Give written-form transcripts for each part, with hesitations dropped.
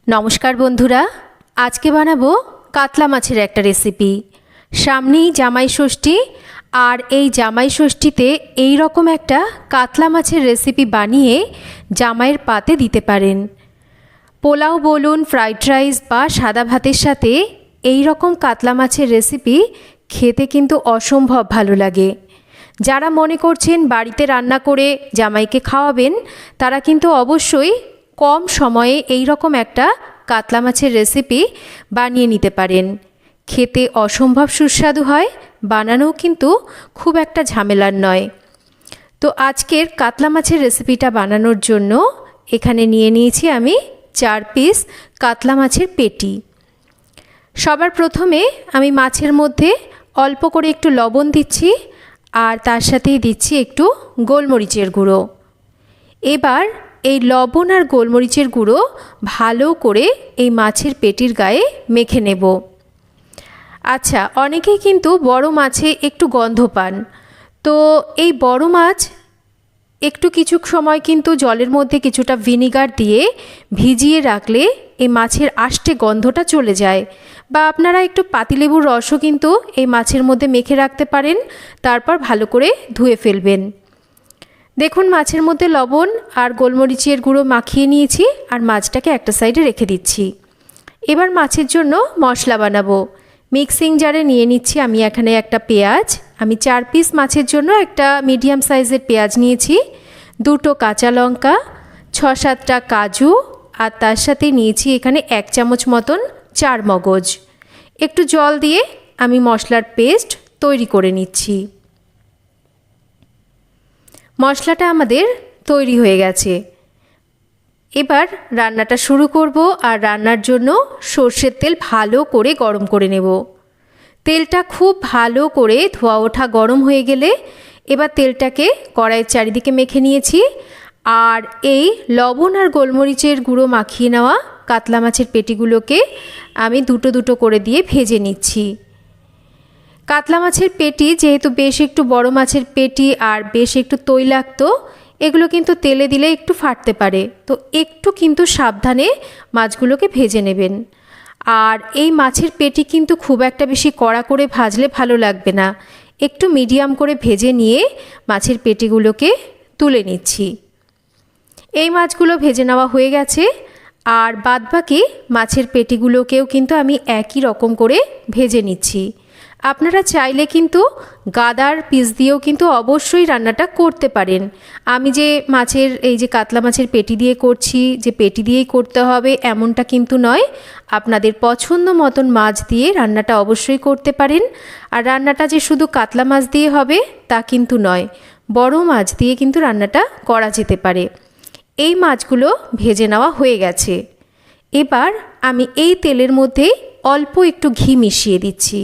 নমস্কার বন্ধুরা, আজকে বানাবো কাতলা মাছের একটা রেসিপি। সামনেই জামাই ষষ্ঠী, আর এই জামাই ষষ্ঠীতে এই রকম একটা কাতলা মাছের রেসিপি বানিয়ে জামাইয়ের পাতে দিতে পারেন। পোলাও বলুন, ফ্রাইড রাইস বা সাদা ভাতের সাথে এই রকম কাতলা মাছের রেসিপি খেতে কিন্তু অসম্ভব ভালো লাগে। যারা মনে করছেন বাড়িতে রান্না করে জামাইকে খাওয়াবেন, তারা কিন্তু অবশ্যই কম সময়ে এই রকম একটা কাতলা মাছের রেসিপি বানিয়ে নিতে পারেন। খেতে অসম্ভব সুস্বাদু হয়, বানানোও কিন্তু খুব একটা ঝামেলার নয়। তো আজকের কাতলা মাছের রেসিপিটা বানানোর জন্য এখানে নিয়ে নিয়েছি আমি 4 পিস কাতলা মাছের পেটি। সবার প্রথমে আমি মাছের মধ্যে অল্প করে একটু লবণ দিচ্ছি, আর তার সাথেই দিচ্ছি একটু গোলমরিচের গুঁড়ো। এবার এই লবণ আর গোলমরিচের গুঁড়ো ভালো করে এই মাছের পেটির গায়ে মেখে নেব। আচ্ছা, অনেকেই কিন্তু বড় মাছে একটু গন্ধ পান, তো এই বড় মাছ একটু কিছু সময় কিন্তু জলের মধ্যে কিছুটা ভিনিগার দিয়ে ভিজিয়ে রাখলে এই মাছের আষ্টে গন্ধটা চলে যায়। বা আপনারা একটু পাতিলেবুর রসও কিন্তু এই মাছের মধ্যে মেখে রাখতে পারেন, তারপর ভালো করে ধুয়ে ফেলবেন। দেখুন, মাছের মধ্যে লবণ আর গোলমরিচের গুঁড়ো মাখিয়ে নিয়েছি, আর মাছটাকে একটা সাইডে রেখে দিচ্ছি। এবার মাছের জন্য মশলা বানাবো। মিক্সিং জারে নিয়ে নিচ্ছি আমি এখানে একটা পেঁয়াজ। আমি 4 পিস মাছের জন্য একটা মিডিয়াম সাইজের পেঁয়াজ নিয়েছি, 2টো কাঁচা লঙ্কা, 6-7টা কাজু, আর তার সাথে নিয়েছি এখানে 1 চামচ মতন চারমগজ। একটু জল দিয়ে আমি মশলার পেস্ট তৈরি করে নিচ্ছি। মশলাটা আমাদের তৈরি হয়ে গেছে। এবার রান্নাটা শুরু করব, আর রান্নার জন্য সর্ষের তেল ভালো করে গরম করে নেব। তেলটা খুব ভালো করে ধোয়া ওঠা গরম হয়ে গেলে এবার তেলটাকে কড়াইয়ের চারিদিকে মেখে নিয়েছি, আর এই লবণ আর গোলমরিচের গুঁড়ো মাখিয়ে নেওয়া কাতলা মাছের পেটিগুলোকে আমি দুটো দুটো করে দিয়ে ভেজে নিচ্ছি। কাতলা মাছের পেটি যেহেতু বেশ একটু বড় মাছের পেটি আর বেশ একটু তৈলাক্ত, এগুলো কিন্তু তেলে দিলে একটু ফাটতে পারে, তো একটু কিন্তু সাবধানে মাছগুলোকে ভেজে নেবেন। আর এই মাছের পেটি কিন্তু খুব একটা বেশি কড়া করে ভাজলে ভালো লাগবে না, একটু মিডিয়াম করে ভেজে নিয়ে মাছের পেটিগুলোকে তুলে নিচ্ছি। এই মাছগুলো ভেজে নেওয়া হয়ে গেছে, আর বাদবাকি মাছের পেটিগুলোকেও কিন্তু আমি একই রকম করে ভেজে নিচ্ছি। আপনারা চাইলে কিন্তু গাদার পিস দিয়েও কিন্তু অবশ্যই রান্নাটা করতে পারেন। আমি যে মাছের এই যে কাতলা মাছের পেটি দিয়ে করছি, যে পেটি দিয়েই করতে হবে এমনটা কিন্তু নয়। আপনাদের পছন্দ মতন মাছ দিয়ে রান্নাটা অবশ্যই করতে পারেন। আর রান্নাটা যে শুধু কাতলা মাছ দিয়ে হবে তা কিন্তু নয়, বড় মাছ দিয়ে কিন্তু রান্নাটা করা যেতে পারে। এই মাছগুলো ভেজে নেওয়া হয়ে গেছে। এবার আমি এই তেলের মধ্যে অল্প একটু ঘি মিশিয়ে দিচ্ছি।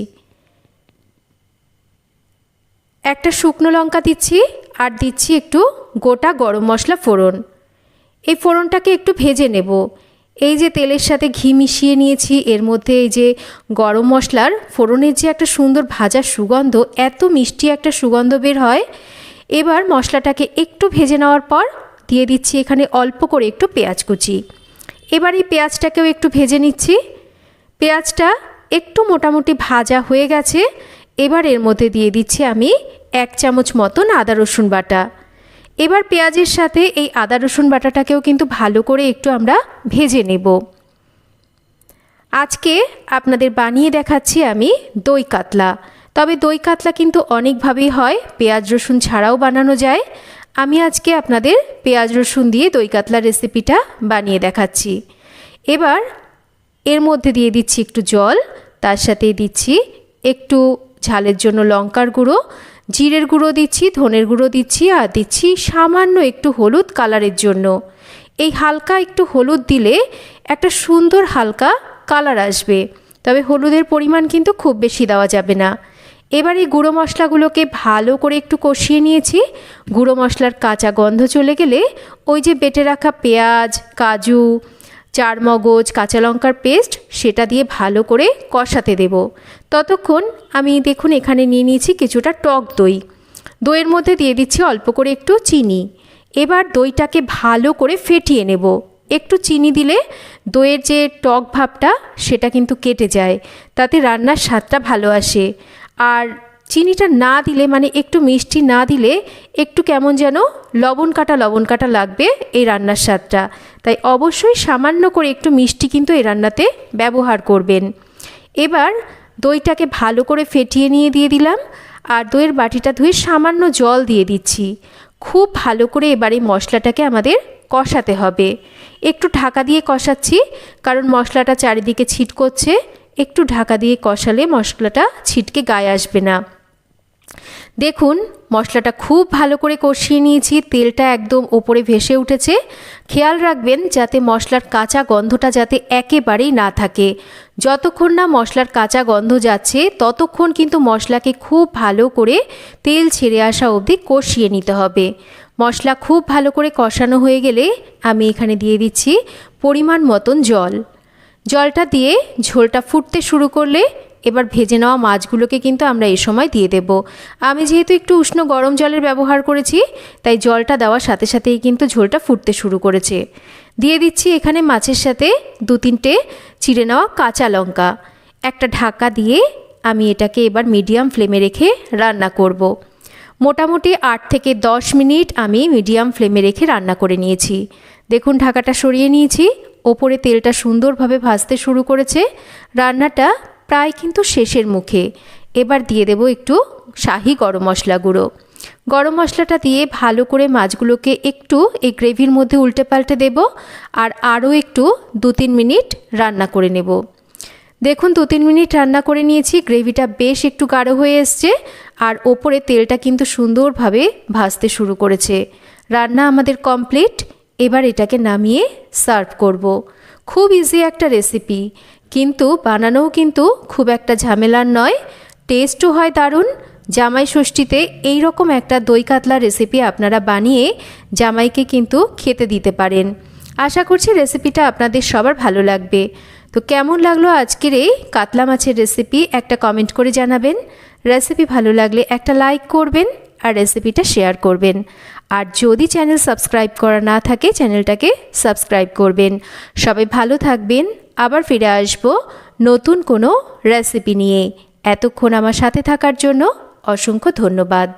একটা শুকনো লঙ্কা দিচ্ছি, আর দিচ্ছি একটু গোটা গরম মশলা ফোড়ন। এই ফোড়নটাকে একটু ভেজে নেব। এই যে তেলের সাথে ঘি মিশিয়ে নিয়েছি, এর মধ্যে এই যে গরম মশলার ফোড়নের যে একটা সুন্দর ভাজা সুগন্ধ, এত মিষ্টি একটা সুগন্ধ বের হয়। এবার মশলাটাকে একটু ভেজে নেওয়ার পর দিয়ে দিচ্ছি এখানে অল্প করে একটু পেঁয়াজ কুচি। এবার এই পেঁয়াজটাকেও একটু ভেজে নিচ্ছি। পেঁয়াজটা একটু মোটামুটি ভাজা হয়ে গেছে। এবার এর মধ্যে দিয়ে দিচ্ছি আমি 1 চামচ মতন আদা রসুন বাটা। এবার পেঁয়াজের সাথে এই আদা রসুন বাটাটাকেও কিন্তু ভালো করে একটু আমরা ভেজে নেব। আজকে আপনাদের বানিয়ে দেখাচ্ছি আমি দই কাতলা। তবে দই কাতলা কিন্তু অনেকভাবেই হয়, পেঁয়াজ রসুন ছাড়াও বানানো যায়। আমি আজকে আপনাদের পেঁয়াজ রসুন দিয়ে দই কাতলা রেসিপিটা বানিয়ে দেখাচ্ছি। এবার এর মধ্যে দিয়ে দিচ্ছি একটু জল, তার সাথে দিচ্ছি একটু ঝালের জন্য লঙ্কার গুঁড়ো, জিরের গুঁড়ো দিচ্ছি, ধনের গুঁড়ো দিচ্ছি, আর দিচ্ছি সামান্য একটু হলুদ কালারের জন্য। এই হালকা একটু হলুদ দিলে একটা সুন্দর হালকা কালার আসবে, তবে হলুদের পরিমাণ কিন্তু খুব বেশি দেওয়া যাবে না। এবার এই গুঁড়ো মশলাগুলোকে ভালো করে একটু কষিয়ে নিয়েছি। গুঁড়ো মশলার কাঁচা গন্ধ চলে গেলে ওই যে বেটে রাখা পেঁয়াজ, কাজু, চারমগজ, কাঁচা লঙ্কার পেস্ট সেটা দিয়ে ভালো করে কষাতে দেব। ততক্ষণ আমি দেখুন এখানে নিয়ে নিয়েছি কিছুটা টক দই। দইয়ের মধ্যে দিয়ে দিচ্ছি অল্প করে একটু চিনি। এবার দইটাকে ভালো করে ফেটিয়ে নেব। একটু চিনি দিলে দইয়ের যে টক ভাবটা সেটা কিন্তু কেটে যায়, তাতে রান্নার স্বাদটা ভালো আসে। আর চিনিটা না দিলে, মানে একটু মিষ্টি না দিলে একটু কেমন যেন লবণ কাটা লাগবে এই রান্নার স্বাদটা। তাই অবশ্যই সামান্য করে একটু মিষ্টি কিন্তু এই রান্নাতে ব্যবহার করবেন। এবার দইটাকে ভালো করে ফেটিয়ে নিয়ে দিয়ে দিলাম, আর দইয়ের বাটিটা ধুয়ে সামান্য জল দিয়ে দিচ্ছি। খুব ভালো করে এবার এই মশলাটাকে আমাদের কষাতে হবে। একটু ঢাকা দিয়ে কষাচ্ছি, কারণ মশলাটা চারিদিকে ছিটকোচ্ছে। একটু ঢাকা দিয়ে কষালে মশলাটা ছিটকে গায়ে আসবে না। দেখুন মশলাটা খুব ভালো করে কষিয়ে নিয়েছি, তেলটা একদম ওপরে ভেসে উঠেছে। খেয়াল রাখবেন যাতে মশলার কাঁচা গন্ধটা যাতে একেবারেই না থাকে। যতক্ষণ না মশলার কাঁচা গন্ধ যাচ্ছে ততক্ষণ কিন্তু মশলাকে খুব ভালো করে তেল ছেড়ে আসা অবধি কষিয়ে নিতে হবে। মশলা খুব ভালো করে কষানো হয়ে গেলে আমি এখানে দিয়ে দিচ্ছি পরিমাণ মতন জল। জলটা দিয়ে ঝোলটা ফুটতে শুরু করলে এবার ভেজে নেওয়া মাছগুলোকে কিন্তু আমরা এই সময় দিয়ে দেব। আমি যেহেতু একটু উষ্ণ গরম জলের ব্যবহার করেছি, তাই জলটা দেওয়ার সাথে সাথেই কিন্তু ঝোলটা ফুটতে শুরু করেছে। দিয়ে দিচ্ছি এখানে মাছের সাথে 2-3টে চিড়ে নেওয়া কাঁচা লঙ্কা। একটা ঢাকা দিয়ে আমি এটাকে এবার মিডিয়াম ফ্লেমে রেখে রান্না করব। মোটামুটি 8 থেকে 10 মিনিট আমি মিডিয়াম ফ্লেমে রেখে রান্না করে নিয়েছি। দেখুন ঢাকাটা সরিয়ে নিয়েছি, ওপরে তেলটা সুন্দরভাবে ভাজতে শুরু করেছে। রান্নাটা প্রায় কিন্তু শেষের মুখে। এবার দিয়ে দেব একটু শাহি গরম মশলা গুঁড়ো। গরম মশলাটা দিয়ে ভালো করে মাছগুলোকে একটু এই গ্রেভির মধ্যে উল্টে পাল্টে দেব, আর আরও একটু 2-3 মিনিট রান্না করে নেব। দেখুন 2-3 মিনিট রান্না করে নিয়েছি, গ্রেভিটা বেশ একটু গাঢ় হয়ে এসছে, আর ওপরে তেলটা কিন্তু সুন্দরভাবে ভাজতে শুরু করেছে। রান্না আমাদের কমপ্লিট। এবার এটাকে নামিয়ে সার্ভ করব। খুব ইজি একটা রেসিপি, কিন্তু বানানোও কিন্তু খুব একটা ঝামেলার নয়। টেস্টও হয় দারুণ। জামাই ষষ্ঠীতে এই রকম একটা দই কাতলা রেসিপি আপনারা বানিয়ে জামাইকে কিন্তু খেতে দিতে পারেন। আশা করছি রেসিপিটা আপনাদের সবার ভালো লাগবে। তো কেমন লাগলো আজকের এই কাতলা মাছের রেসিপি একটা কমেন্ট করে জানাবেন। রেসিপি ভালো লাগলে একটা লাইক করবেন আর রেসিপিটা শেয়ার করবেন। আর যদি চ্যানেল সাবস্ক্রাইব করা না থাকে চ্যানেলটাকে সাবস্ক্রাইব করবেন। সবাই ভালো থাকবেন। আবার ফিরে আসবো নতুন কোনো রেসিপি নিয়ে। এতক্ষণ আমার সাথে থাকার জন্য অসংখ্য ধন্যবাদ।